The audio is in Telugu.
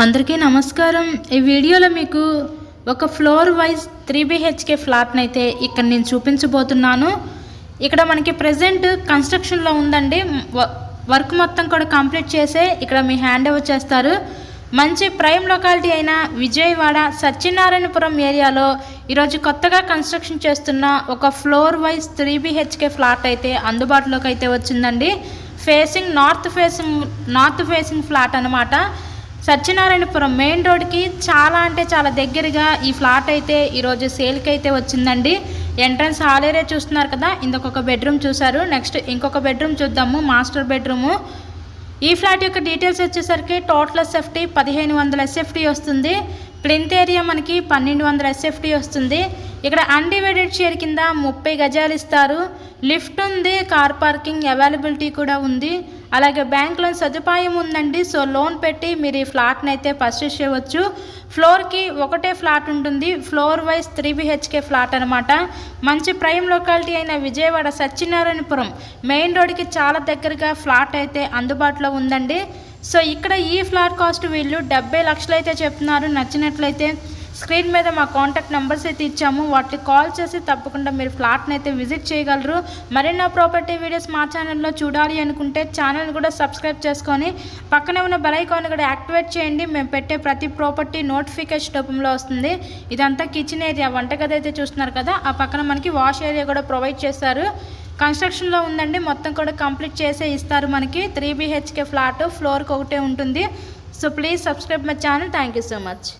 అందరికీ నమస్కారం। ఈ వీడియోలో మీకు ఒక ఫ్లోర్ వైజ్ 3 BHK ఫ్లాట్ని అయితే ఇక్కడ నేను చూపించబోతున్నాను। ఇక్కడ మనకి ప్రెజెంట్ కన్స్ట్రక్షన్లో ఉందండి। వర్క్ మొత్తం కూడా కంప్లీట్ చేసే ఇక్కడ మీ హ్యాండ్ ఓవర్ చేస్తారు। మంచి ప్రైమ్ లొకాలిటీ అయిన విజయవాడ సత్యనారాయణపురం ఏరియాలో ఈరోజు కొత్తగా కన్స్ట్రక్షన్ చేస్తున్న ఒక ఫ్లోర్ వైజ్ 3 BHK ఫ్లాట్ అయితే అందుబాటులోకి అయితే వచ్చిందండి। నార్త్ ఫేసింగ్ ఫ్లాట్ అన్నమాట। సత్యనారాయణపురం మెయిన్ రోడ్కి చాలా అంటే చాలా దగ్గరగా ఈ ఫ్లాట్ అయితే ఈరోజు సేల్కి అయితే వచ్చిందండి। ఎంట్రన్స్ హాల్ ఏరియా చూస్తున్నారు కదా, ఇంకొక బెడ్రూమ్ చూసారు। నెక్స్ట్ ఇంకొక బెడ్రూమ్ చూద్దాము, మాస్టర్ బెడ్రూము। ఈ ఫ్లాట్ యొక్క డీటెయిల్స్ వచ్చేసరికి టోటల్ SFT 1500 SFT వస్తుంది। ప్లింత్ ఏరియా మనకి 1200 SFT వస్తుంది। ఇక్కడ అన్డివైడెడ్ షేర్ కింద 30 గజాలు ఇస్తారు। లిఫ్ట్ ఉంది, కార్ పార్కింగ్ అవైలబిలిటీ కూడా ఉంది। అలాగే బ్యాంక్ లోన్ సదుపాయం ఉందండి। సో లోన్ పెట్టి మీరు ఈ ఫ్లాట్ని అయితే పర్చేస్ చేయవచ్చు। ఫ్లోర్కి ఒకటే ఫ్లాట్ ఉంటుంది, ఫ్లోర్ వైజ్ 3 BHK ఫ్లాట్ అనమాట। మంచి ప్రైమ్ లొకాలిటీ అయిన విజయవాడ సత్యనారాయణపురం మెయిన్ రోడ్కి చాలా దగ్గరగా ఫ్లాట్ అయితే అందుబాటులో ఉందండి। సో ఇక్కడ ఈ ఫ్లాట్ కాస్ట్ వీళ్ళు 70 లక్షలు అయితే చెప్తున్నారు। నచ్చినట్లయితే స్క్రీన్ మీద మా కాంటాక్ట్ నెంబర్స్ అయితే ఇచ్చాము, వాటికి కాల్ చేసి తప్పకుండా మీరు ఫ్లాట్ని అయితే విజిట్ చేయగలరు। మరిన్నో ప్రాపర్టీ వీడియోస్ మా ఛానల్లో చూడాలి అనుకుంటే ఛానల్ కూడా సబ్స్క్రైబ్ చేసుకొని పక్కనే ఉన్న బెల్ ఐకాన్ కూడా యాక్టివేట్ చేయండి। మేము పెట్టే ప్రతి ప్రాపర్టీ నోటిఫికేషన్ రూపంలో వస్తుంది। ఇదంతా కిచెన్ ఏరియా, వంటగది అయితే చూస్తున్నారు కదా, ఆ పక్కన మనకి వాష్ ఏరియా కూడా ప్రొవైడ్ చేస్తారు। కన్స్ట్రక్షన్లో ఉందండి, మొత్తం కూడా కంప్లీట్ చేసే ఇస్తారు మనకి। 3 BHK ఫ్లాట్ ఫ్లోర్కి ఒకటే ఉంటుంది। So please subscribe my channel. Thank you so much.